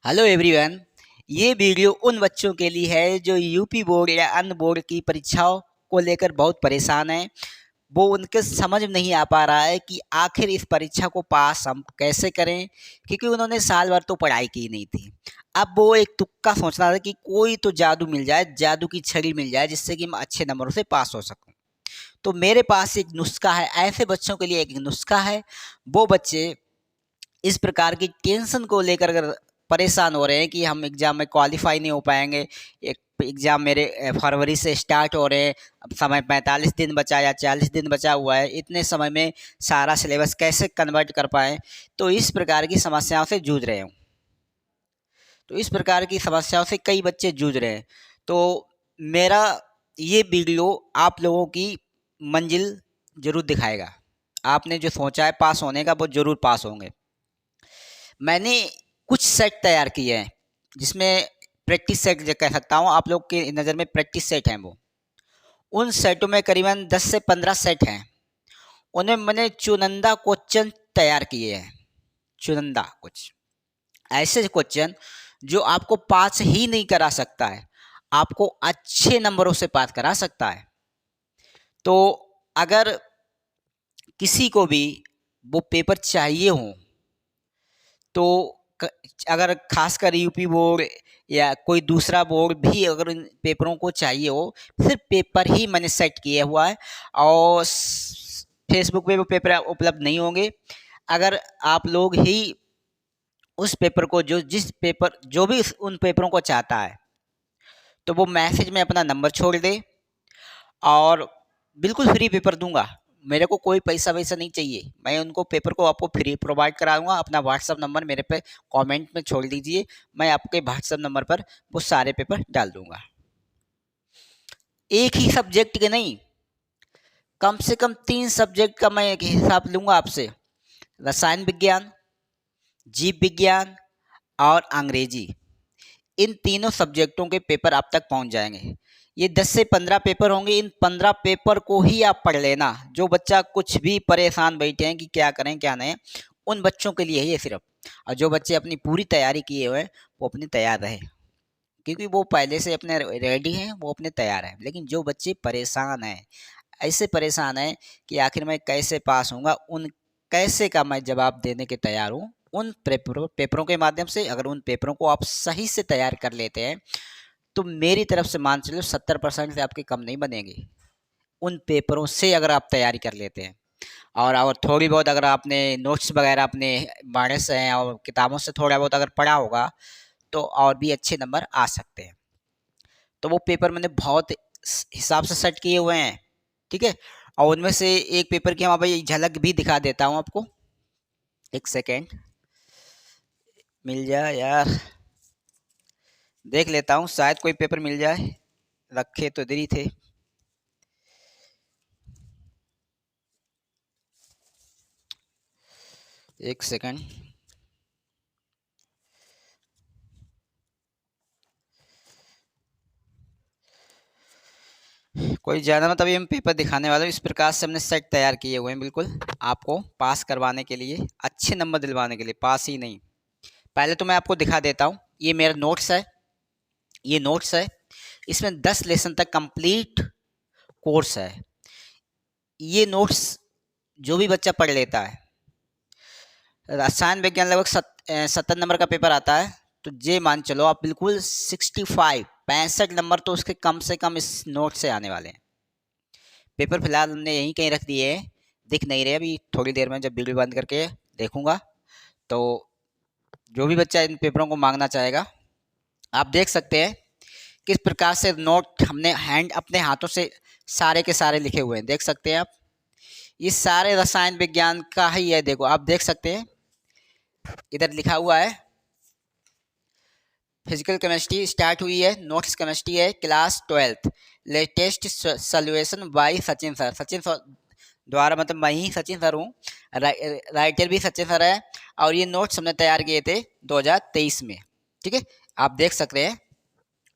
Hello everyone. ये video उन बच्चों के लिए है जो यूपी बोर्ड या अन्य बोर्ड की परीक्षाओं को लेकर बहुत परेशान हैं। वो उनके समझ में नहीं आ पा रहा है कि आखिर इस परीक्षा को पास हम कैसे करें, क्योंकि उन्होंने साल भर तो पढ़ाई की नहीं थी। अब वो एक तुक्का सोच रहा था कि कोई तो जादू मिल जाए, जादू की छड़ी मिल जाए जिससे कि मैं अच्छे नंबरों से पास हो सकूं। तो मेरे पास एक नुस्खा है, ऐसे बच्चों के लिए एक नुस्खा है। वो बच्चे इस प्रकार की टेंशन को लेकर अगर परेशान हो रहे हैं कि हम एग्ज़ाम में क्वालिफाई नहीं हो पाएंगे, एक एग्ज़ाम मेरे फरवरी से स्टार्ट हो रहे हैं, अब समय 45 दिन बचा या 40 दिन बचा हुआ है, इतने समय में सारा सिलेबस कैसे कन्वर्ट कर पाएँ। तो इस प्रकार की समस्याओं से जूझ रहे हूँ। तो इस प्रकार की समस्याओं से कई बच्चे जूझ रहे हैं। तो मेरा ये वीडियो आप लोगों की मंजिल ज़रूर दिखाएगा। आपने जो सोचा है पास होने का, वो ज़रूर पास होंगे। मैंने कुछ सेट तैयार किए हैं जिसमें प्रैक्टिस सेट जो कह सकता हूँ, आप लोग की नज़र में प्रैक्टिस सेट हैं वो। उन सेटों में करीबन 10 से 15 सेट हैं। उनमें मैंने चुनिंदा क्वेश्चन तैयार किए हैं। चुनिंदा कुछ ऐसे क्वेश्चन जो आपको पास ही नहीं करा सकता है, आपको अच्छे नंबरों से पास करा सकता है। तो अगर किसी को भी वो पेपर चाहिए हो, तो अगर खासकर यूपी बोर्ड या कोई दूसरा बोर्ड भी अगर इन पेपरों को चाहिए हो, सिर्फ पेपर ही मैंने सेट किया हुआ है। और फेसबुक पे वो पेपर उपलब्ध नहीं होंगे। अगर आप लोग ही उस पेपर को जो भी उन पेपरों को चाहता है, तो वो मैसेज में अपना नंबर छोड़ दे, और बिल्कुल फ्री पेपर दूंगा। मेरे को कोई पैसा वैसा नहीं चाहिए, मैं उनको पेपर को आपको फ्री प्रोवाइड कराऊंगा। अपना व्हाट्सअप नंबर मेरे पे कमेंट में छोड़ दीजिए, मैं आपके व्हाट्सअप नंबर पर वो सारे पेपर डाल दूंगा। एक ही सब्जेक्ट के नहीं, कम से कम 3 सब्जेक्ट का मैं एक हिसाब लूंगा आपसे। रसायन विज्ञान, जीव विज्ञान और अंग्रेजी, इन तीनों सब्जेक्टों के पेपर आप तक पहुंच जाएंगे। ये 10 से 15 पेपर होंगे। इन 15 पेपर को ही आप पढ़ लेना। जो बच्चा कुछ भी परेशान बैठे हैं कि क्या करें क्या नहीं, उन बच्चों के लिए ही है सिर्फ। और जो बच्चे अपनी पूरी तैयारी किए हुए हैं, वो अपनी तैयार रहे, क्योंकि वो पहले से अपने रेडी हैं, वो अपने तैयार हैं। लेकिन जो बच्चे परेशान हैं, ऐसे परेशान हैं कि आखिर मैं कैसे पास होऊंगा, उन कैसे का मैं जवाब देने के तैयार हूँ। उन पेपरों के माध्यम से अगर उन पेपरों को आप सही से तैयार कर लेते हैं, तो मेरी तरफ से मान चलो 70% से आपके कम नहीं बनेंगे। उन पेपरों से अगर आप तैयारी कर लेते हैं, और थोड़ी बहुत अगर आपने नोट्स वगैरह अपने बाणे से हैं और किताबों से थोड़ा बहुत अगर पढ़ा होगा, तो और भी अच्छे नंबर आ सकते हैं। तो वो पेपर मैंने बहुत हिसाब से सेट किए हुए हैं, ठीक है। और उनमें से एक पेपर की हम भाई झलक भी दिखा देता हूँ आपको। एक सेकेंड मिल जाए यार, देख लेता हूँ, शायद कोई पेपर मिल जाए। रखे तो इधर ही थे। एक सेकेंड। कोई ज़्यादा ना, तभी हम पेपर दिखाने वाले। इस प्रकार से हमने सेट तैयार किए हुए हैं, बिल्कुल आपको पास करवाने के लिए, अच्छे नंबर दिलवाने के लिए, पास ही नहीं। पहले तो मैं आपको दिखा देता हूँ, ये मेरा नोट्स है। ये नोट्स है, इसमें 10 लेसन तक कंप्लीट कोर्स है। ये नोट्स जो भी बच्चा पढ़ लेता है, रसायन विज्ञान लगभग 70 नंबर का पेपर आता है, तो ये मान चलो आप बिल्कुल 65 नंबर तो उसके कम से कम इस नोट से आने वाले हैं। पेपर फिलहाल हमने यहीं कहीं रख दिए हैं, दिख नहीं रहे। अभी थोड़ी देर में जब वीडियो बंद करके देखूंगा, तो जो भी बच्चा इन पेपरों को मांगना चाहेगा, आप देख सकते हैं किस प्रकार से नोट हमने अपने हाथों से सारे के सारे लिखे हुए हैं। देख सकते हैं आप, ये सारे रसायन विज्ञान का ही है। देखो आप देख सकते हैं, इधर लिखा हुआ है फिजिकल केमिस्ट्री स्टार्ट हुई है, नोट्स केमिस्ट्री है, class 12th, latest solution bye Sachin sir. Sachin sir द्वारा, मतलब मैं ही सचिन सर हूँ, राइटर भी सचिन सर है। और ये नोट्स हमने तैयार किए थे 2023 में, ठीक है। आप देख सकते हैं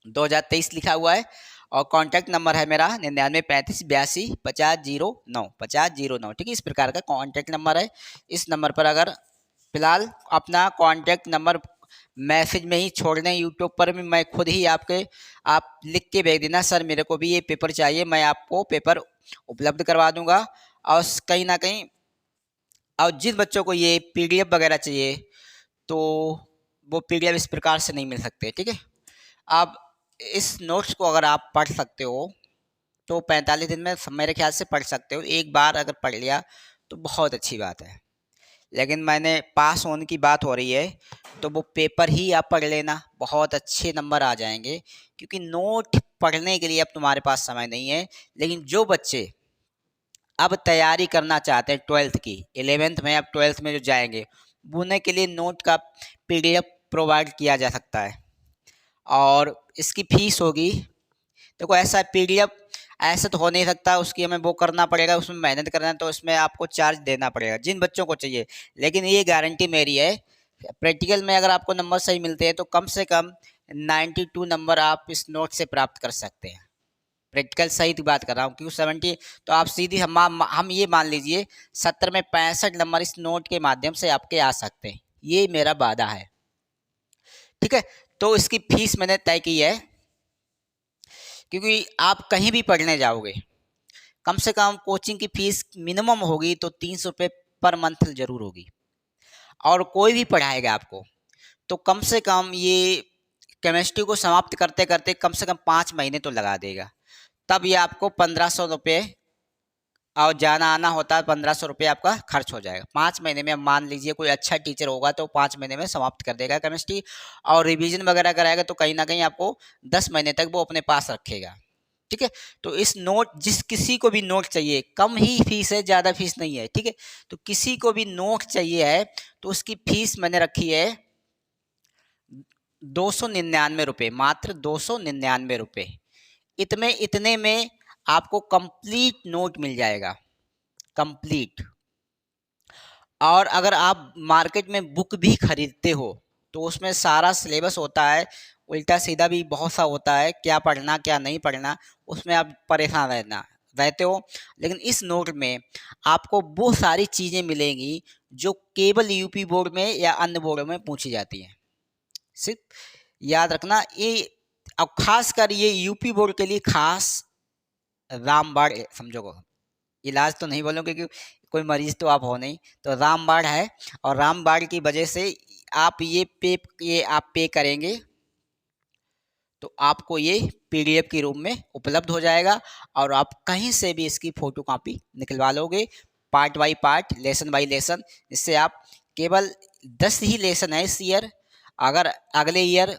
2023 लिखा हुआ है। और कॉन्टैक्ट नंबर है मेरा 9935825009 ठीक है। इस प्रकार का कॉन्टैक्ट नंबर है। इस नंबर पर अगर फिलहाल अपना कॉन्टैक्ट नंबर मैसेज में ही छोड़ने, यूट्यूब पर भी मैं खुद ही आप लिख के भेज देना, सर मेरे को भी ये पेपर चाहिए, मैं आपको पेपर उपलब्ध करवा दूंगा। और कहीं ना कहीं, और जिन बच्चों को ये पीडीएफ वगैरह चाहिए तो वो पीडीएफ इस प्रकार से नहीं मिल सकते, ठीक है। अब इस नोट्स को अगर आप पढ़ सकते हो तो 45 दिन में मेरे ख्याल से पढ़ सकते हो। एक बार अगर पढ़ लिया तो बहुत अच्छी बात है। लेकिन मैंने पास होने की बात हो रही है तो वो पेपर ही आप पढ़ लेना, बहुत अच्छे नंबर आ जाएंगे। क्योंकि नोट पढ़ने के लिए अब तुम्हारे पास समय नहीं है। लेकिन जो बच्चे अब तैयारी करना चाहते हैं 12th की, 11th में, अब 12th में जो जाएंगे, उन्हें के लिए नोट का पीडीएफ प्रोवाइड किया जा सकता है। और इसकी फीस होगी, देखो ऐसा पीडीएफ ऐसा तो हो नहीं सकता, उसकी हमें वो करना पड़ेगा, उसमें मेहनत करना है, तो उसमें आपको चार्ज देना पड़ेगा जिन बच्चों को चाहिए। लेकिन ये गारंटी मेरी है, प्रैक्टिकल में अगर आपको नंबर सही मिलते हैं तो कम से कम 92 नंबर आप इस नोट से प्राप्त कर सकते हैं। प्रैक्टिकल सही की बात कर रहा हूँ, क्योंकि 70 तो आप सीधी हम ये मान लीजिए 70 में 65 नंबर इस नोट के माध्यम से आपके आ सकते हैं। ये मेरा वादा है, ठीक है। तो इसकी फीस मैंने तय की है, क्योंकि आप कहीं भी पढ़ने जाओगे कम से कम कोचिंग की फीस मिनिमम होगी तो 300 रुपये पर मंथ जरूर होगी। और कोई भी पढ़ाएगा आपको तो कम से कम ये केमिस्ट्री को समाप्त करते करते कम से कम 5 महीने तो लगा देगा। तब ये आपको 1500 रुपये, और जाना आना होता है 1500 रुपये आपका खर्च हो जाएगा 5 महीने में। अब मान लीजिए कोई अच्छा टीचर होगा तो 5 महीने में समाप्त कर देगा केमिस्ट्री, और रिवीजन वगैरह कराएगा तो कहीं ना कहीं आपको 10 महीने तक वो अपने पास रखेगा, ठीक है। तो इस नोट, जिस किसी को भी नोट चाहिए, कम ही फीस है, ज़्यादा फीस नहीं है, ठीक है। तो किसी को भी नोट चाहिए है तो उसकी फीस मैंने रखी है 299 रुपये, मात्र 299 रुपये। इतने में आपको कंप्लीट नोट मिल जाएगा, कंप्लीट। और अगर आप मार्केट में बुक भी खरीदते हो तो उसमें सारा सिलेबस होता है, उल्टा सीधा भी बहुत सा होता है, क्या पढ़ना क्या नहीं पढ़ना, उसमें आप परेशान रहते हो। लेकिन इस नोट में आपको वो सारी चीज़ें मिलेंगी जो केवल यूपी बोर्ड में या अन्य बोर्डों में पूछी जाती हैं। सिर्फ याद रखना ये, अब खास कर ये यूपी बोर्ड के लिए खास रामबाड़ समझो को, इलाज तो नहीं बोलूँगा क्योंकि कोई मरीज तो आप हो नहीं, तो रामबाड़ है। और रामबाड़ की वजह से आप ये आप पे करेंगे तो आपको ये पीडीएफ के रूप में उपलब्ध हो जाएगा। और आप कहीं से भी इसकी फोटो कॉपी निकलवा लोगे, part by part, lesson by lesson. इससे आप केवल 10 ही लेसन है इस ईयर, अगर अगले ईयर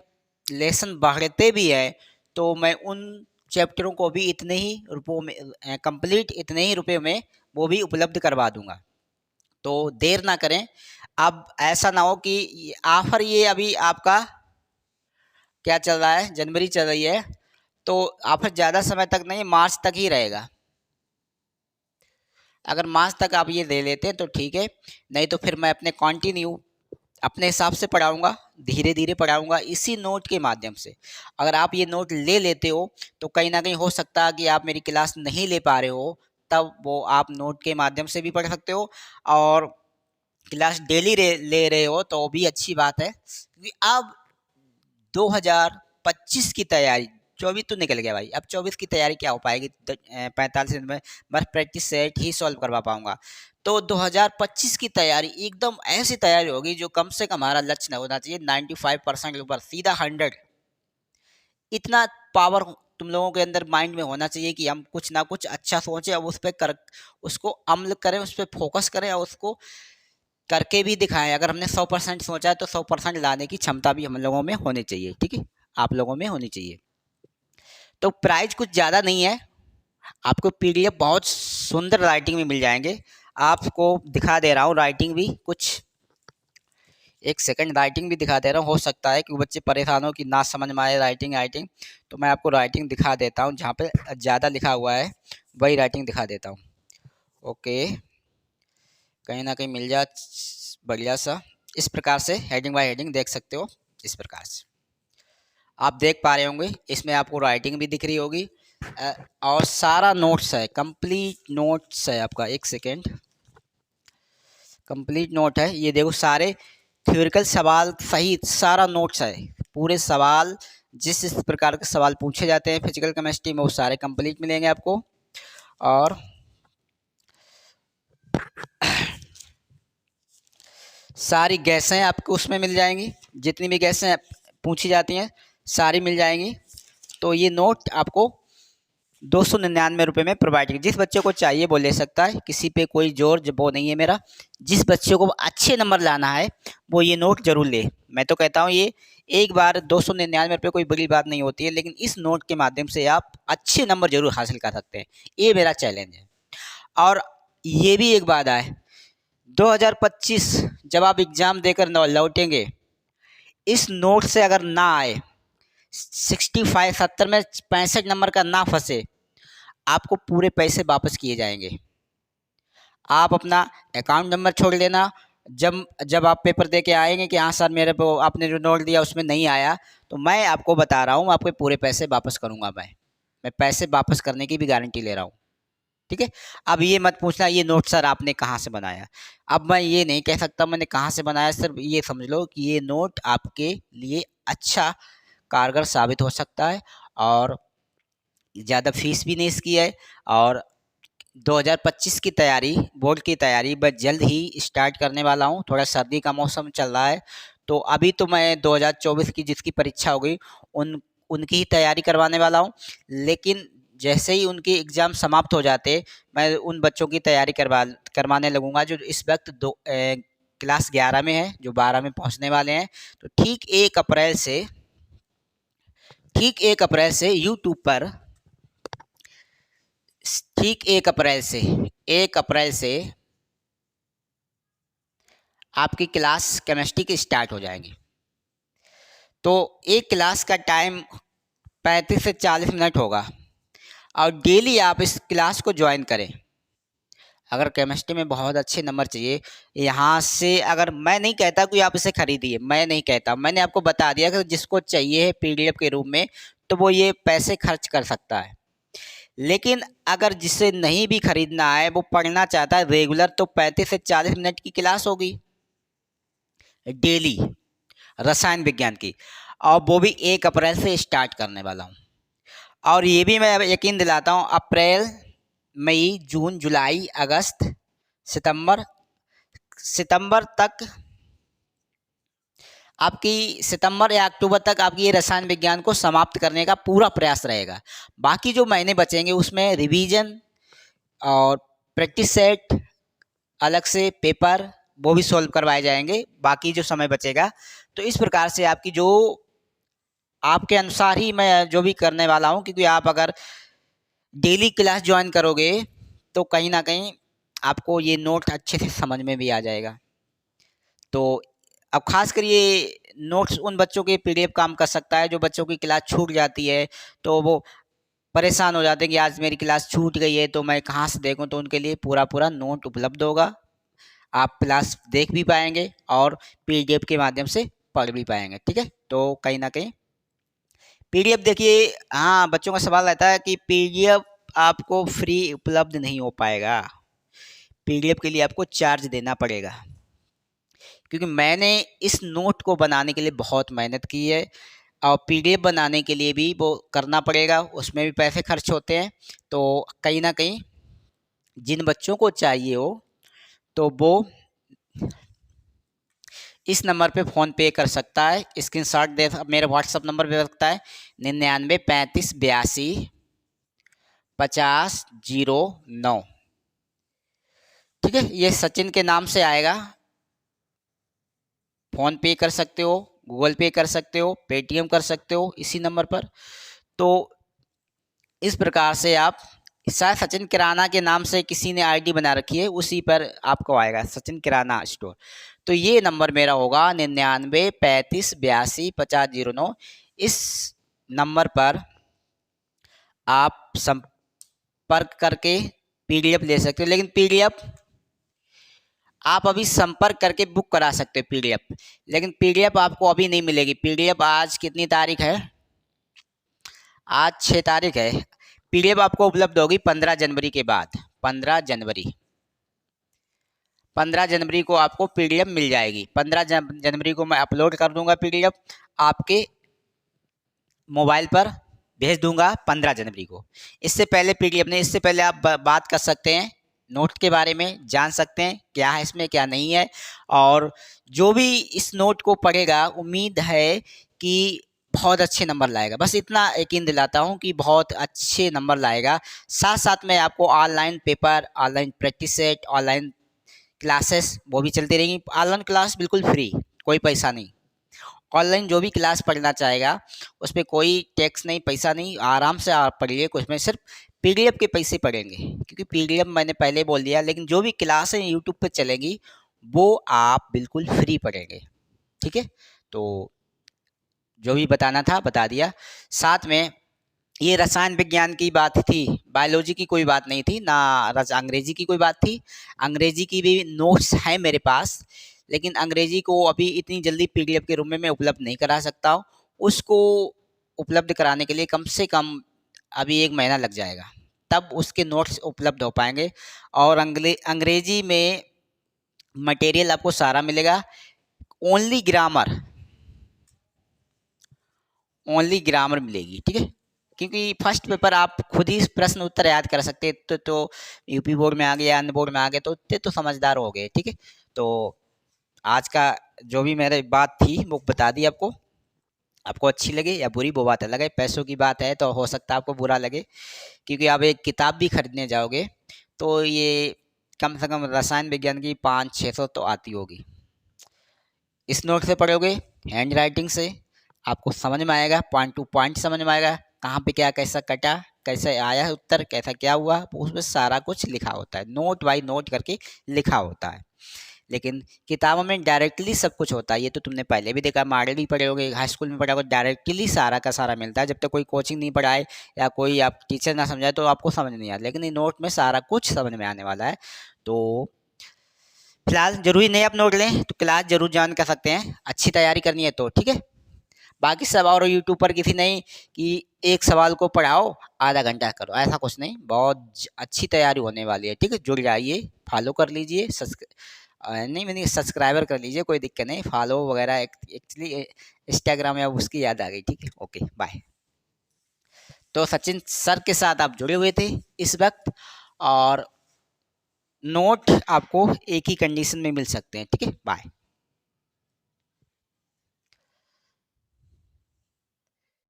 लेसन बढ़ते भी है तो मैं उन चैप्टरों को भी इतने ही रुपयों में कंप्लीट, इतने ही रुपये में वो भी उपलब्ध करवा दूंगा। तो देर ना करें। अब ऐसा ना हो कि ऑफर ये अभी आपका क्या चल रहा है, जनवरी चल रही है, तो ऑफर ज़्यादा समय तक नहीं, मार्च तक ही रहेगा। अगर मार्च तक आप ये ले लेते हैं तो ठीक है, नहीं तो फिर मैं अपने हिसाब से पढ़ाऊँगा, धीरे धीरे पढ़ाऊँगा इसी नोट के माध्यम से। अगर आप ये नोट ले लेते हो तो कहीं ना कहीं हो सकता है कि आप मेरी क्लास नहीं ले पा रहे हो, तब वो आप नोट के माध्यम से भी पढ़ सकते हो। और क्लास डेली ले रहे हो तो भी अच्छी बात है, क्योंकि अब 2025 की तैयारी, 24 तो निकल गया भाई, अब 24 की तैयारी क्या हो पाएगी 45 दिन में, बस प्रैक्टिस सेट ही सॉल्व करवा पाऊंगा। तो 2025 की तैयारी एकदम ऐसी तैयारी होगी जो कम से कम हमारा लक्ष्य न होना चाहिए 95% के ऊपर, सीधा 100। इतना पावर तुम लोगों के अंदर माइंड में होना चाहिए कि हम कुछ ना कुछ अच्छा सोचें, अब उस पर उसको अमल करें, उस पर फोकस करें और उसको करके भी दिखाएं। अगर हमने 100% सोचा है तो 100% लाने की क्षमता भी हम लोगों में होनी चाहिए, ठीक है, आप लोगों में होनी चाहिए। तो प्राइस कुछ ज़्यादा नहीं है, आपको पीडीएफ बहुत सुंदर राइटिंग में मिल जाएंगे। आपको दिखा दे रहा हूँ राइटिंग भी कुछ, एक सेकंड राइटिंग भी दिखा दे रहा हूँ। हो सकता है कि बच्चे परेशान हो कि ना समझ में आए राइटिंग, तो मैं आपको राइटिंग दिखा देता हूँ, जहाँ पे ज़्यादा लिखा हुआ है वही राइटिंग दिखा देता हूँ। ओके, कहीं ना कहीं मिल जाए बढ़िया सा। इस प्रकार से हेडिंग बाय हेडिंग देख सकते हो, इस प्रकार से आप देख पा रहे होंगे। इसमें आपको राइटिंग भी दिख रही होगी और सारा नोट्स है, कंप्लीट नोट्स है आपका। एक सेकेंड, कंप्लीट नोट है ये, देखो सारे थ्योरिकल सवाल सहित सारा नोट्स है। पूरे सवाल जिस प्रकार के सवाल पूछे जाते हैं फिजिकल केमिस्ट्री में वो सारे कंप्लीट मिलेंगे आपको। और सारी गैसें आपको उसमें मिल जाएंगी, जितनी भी गैसें पूछी जाती हैं सारी मिल जाएंगी। तो ये नोट आपको 299 रुपये में प्रोवाइड की। जिस बच्चे को चाहिए वो ले सकता है, किसी पे कोई जोर वो नहीं है मेरा। जिस बच्चे को अच्छे नंबर लाना है वो ये नोट जरूर ले। मैं तो कहता हूँ ये एक बार 299 रुपये कोई बड़ी बात नहीं होती है, लेकिन इस नोट के माध्यम से आप अच्छे नंबर जरूर हासिल कर सकते हैं। ये मेरा चैलेंज है। और ये भी एक बात है, 2025 जब आप एग्ज़ाम देकर लौटेंगे, इस नोट से अगर ना आए 65 70 में 65 नंबर का ना फंसे, आपको पूरे पैसे वापस किए जाएंगे। आप अपना अकाउंट नंबर छोड़ देना। जब आप पेपर दे के आएंगे कि हाँ सर मेरे को आपने जो नोट दिया उसमें नहीं आया, तो मैं आपको बता रहा हूँ आपके पूरे पैसे वापस करूँगा। मैं पैसे वापस करने की भी गारंटी ले रहा हूँ। ठीक है। अब ये मत पूछना ये नोट सर आपने कहाँ से बनाया। अब मैं ये नहीं कह सकता मैंने कहाँ से बनाया, सिर्फ ये समझ लो कि ये नोट आपके लिए अच्छा कारगर साबित हो सकता है। और ज़्यादा फीस भी नहीं इसकी है। और 2025 की तैयारी, बोर्ड की तैयारी मैं जल्द ही स्टार्ट करने वाला हूँ। थोड़ा सर्दी का मौसम चल रहा है, तो अभी तो मैं 2024 की जिसकी परीक्षा हो गई उनकी ही तैयारी करवाने वाला हूँ। लेकिन जैसे ही उनके एग्ज़ाम समाप्त हो जाते मैं उन बच्चों की तैयारी करवाने लगूंगा जो इस वक्त क्लास 11 में है, जो 12 में पहुँचने वाले हैं। तो ठीक 1 अप्रैल से यूट्यूब पर ठीक 1 अप्रैल से आपकी क्लास केमिस्ट्री की स्टार्ट हो जाएंगी। तो एक क्लास का टाइम 35 से 40 मिनट होगा और डेली आप इस क्लास को ज्वाइन करें। अगर केमिस्ट्री में बहुत अच्छे नंबर चाहिए यहाँ से, अगर मैं नहीं कहता कि आप इसे खरीदिए, मैं नहीं कहता, मैंने आपको बता दिया कि जिसको चाहिए है पीडीएफ के रूप में तो वो ये पैसे खर्च कर सकता है। लेकिन अगर जिसे नहीं भी खरीदना है वो पढ़ना चाहता है रेगुलर, तो 35 से 40 मिनट की क्लास होगी डेली रसायन विज्ञान की, और वो भी 1 अप्रैल से स्टार्ट करने वाला हूँ। और ये भी मैं यकीन दिलाता हूँ अप्रैल मई जून जुलाई अगस्त सितंबर तक आपकी, सितंबर या अक्टूबर तक आपकी ये रसायन विज्ञान को समाप्त करने का पूरा प्रयास रहेगा। बाकी जो महीने बचेंगे उसमें रिवीजन और प्रैक्टिस सेट अलग से पेपर वो भी सॉल्व करवाए जाएंगे बाकी जो समय बचेगा। तो इस प्रकार से आपकी जो आपके अनुसार ही मैं जो भी करने वाला हूँ, क्योंकि आप अगर डेली क्लास ज्वाइन करोगे तो कहीं ना कहीं आपको ये नोट अच्छे से समझ में भी आ जाएगा। तो अब खास कर ये नोट्स उन बच्चों के पीडीएफ काम कर सकता है जो बच्चों की क्लास छूट जाती है, तो वो परेशान हो जाते हैं कि आज मेरी क्लास छूट गई है तो मैं कहाँ से देखूँ। तो उनके लिए पूरा नोट उपलब्ध होगा, आप क्लास देख भी पाएंगे और पीडीएफ के माध्यम से पढ़ भी पाएंगे। ठीक है। तो कहीं ना कहीं पीडीएफ देखिए, हाँ बच्चों का सवाल रहता है कि पीडीएफ आपको फ्री उपलब्ध नहीं हो पाएगा, पीडीएफ के लिए आपको चार्ज देना पड़ेगा। क्योंकि मैंने इस नोट को बनाने के लिए बहुत मेहनत की है और पीडीएफ बनाने के लिए भी वो करना पड़ेगा, उसमें भी पैसे खर्च होते हैं। तो कहीं ना कहीं जिन बच्चों को चाहिए हो तो वो इस नंबर पे फ़ोन पे कर सकता है, स्क्रीनशॉट दे मेरे व्हाट्सअप नंबर पे रखता है 99 35 82 50 09। ठीक है। ये सचिन के नाम से आएगा, फ़ोन पे कर सकते हो, गूगल पे कर सकते हो, पेटीएम कर सकते हो इसी नंबर पर। तो इस प्रकार से आप, शायद सचिन किराना के नाम से किसी ने आईडी बना रखी है, उसी पर आपको आएगा सचिन किराना स्टोर। तो ये नंबर मेरा होगा 99 35 82 50 09। इस नंबर पर आप संपर्क करके पीडीएफ ले सकते हो। लेकिन पीडीएफ आप अभी संपर्क करके बुक करा सकते हो पीडीएफ, लेकिन पीडीएफ आपको अभी नहीं मिलेगी। पीडीएफ आज कितनी तारीख है, आज 6 तारीख है। पीडीएफ आपको उपलब्ध होगी 15 जनवरी के बाद, 15 15 जनवरी को आपको पीडीएफ मिल जाएगी। 15 जनवरी को मैं अपलोड कर दूंगा पीडीएफ, आपके मोबाइल पर भेज दूंगा 15 जनवरी को। इससे पहले पीडीएफ नहीं, इससे पहले आप बात कर सकते हैं नोट के बारे में, जान सकते हैं क्या है इसमें क्या नहीं है। और जो भी इस नोट को पढ़ेगा उम्मीद है कि बहुत अच्छे नंबर लाएगा। बस इतना यकीन दिलाता हूँ कि बहुत अच्छे नंबर लाएगा। साथ साथ में आपको online paper, online practice set, online classes वो भी चलती रहेंगी। ऑनलाइन क्लास बिल्कुल फ्री, कोई पैसा नहीं। ऑनलाइन जो भी क्लास पढ़ना चाहेगा उस पर कोई टैक्स नहीं, पैसा नहीं, आराम से आप पढ़िए। कुछ में सिर्फ पीडीएफ के पैसे पड़ेंगे, क्योंकि पीडीएफ मैंने पहले बोल दिया। लेकिन जो भी क्लासें यूट्यूब पे चलेंगी वो आप बिल्कुल फ्री पढ़ेंगे, ठीक है। तो जो भी बताना था बता दिया। साथ में ये रसायन विज्ञान की बात थी, बायोलॉजी की कोई बात नहीं थी, ना अंग्रेजी की कोई बात थी। अंग्रेजी की भी नोट्स हैं मेरे पास, लेकिन अंग्रेजी को अभी इतनी जल्दी पीडीएफ के रूप में मैं उपलब्ध नहीं करा सकता हूँ। उसको उपलब्ध कराने के लिए कम से कम अभी 1 महीना लग जाएगा, तब उसके नोट्स उपलब्ध हो पाएंगे। और अंग्रेजी में मटेरियल आपको सारा मिलेगा। ओनली ग्रामर मिलेगी, ठीक है। क्योंकि फर्स्ट पेपर आप खुद ही प्रश्न उत्तर याद कर सकते हैं, तो यूपी बोर्ड में आ गया, अन्य बोर्ड में आ गए, तो उतने तो समझदार हो गए, ठीक है। तो आज का जो भी मेरी बात थी वो बता दी आपको। आपको अच्छी लगे या बुरी वो बात अलग है। पैसों की बात है तो हो सकता है आपको बुरा लगे, क्योंकि आप एक किताब भी खरीदने जाओगे तो ये कम से कम रसायन विज्ञान की 500-600 तो आती होगी। इस नोट से पढ़ोगे, हैंड राइटिंग से आपको समझ में आएगा, पॉइंट टू पॉइंट समझ में आएगा, कहाँ पे क्या कैसा कटा, कैसे आया उत्तर, कैसा क्या हुआ, उसमें सारा कुछ लिखा होता है, नोट बाय नोट करके लिखा होता है। लेकिन किताबों में डायरेक्टली सब कुछ होता है। ये तो तुमने पहले भी देखा, मॉडल भी पढ़े होगे, हाई स्कूल में पढ़ा होगा, डायरेक्टली सारा का सारा मिलता है। जब तक कोई कोचिंग नहीं पढ़ाए या कोई आप टीचर ना समझाए तो आपको समझ नहीं आता, लेकिन ये नोट में सारा कुछ समझ में आने वाला है। तो फिलहाल जरूरी नहीं आप नोट लें, तो क्लास जरूर ज्वाइन कर सकते हैं, अच्छी तैयारी करनी है तो, ठीक है। बाकी सब और यूट्यूब पर किसी नहीं कि एक सवाल को पढ़ाओ आधा घंटा करो, ऐसा कुछ नहीं, बहुत अच्छी तैयारी होने वाली है, ठीक है। जुड़ जाइए, फॉलो कर लीजिए, नहीं मैंने सब्सक्राइबर कर लीजिए, कोई दिक्कत नहीं, फॉलो वगैरह एक्चुअली इंस्टाग्राम या उसकी याद आ गई, ठीक है। Okay bye. तो सचिन सर के साथ आप जुड़े हुए थे इस वक्त, और नोट आपको एक ही कंडीशन में मिल सकते हैं, ठीक है। बाय।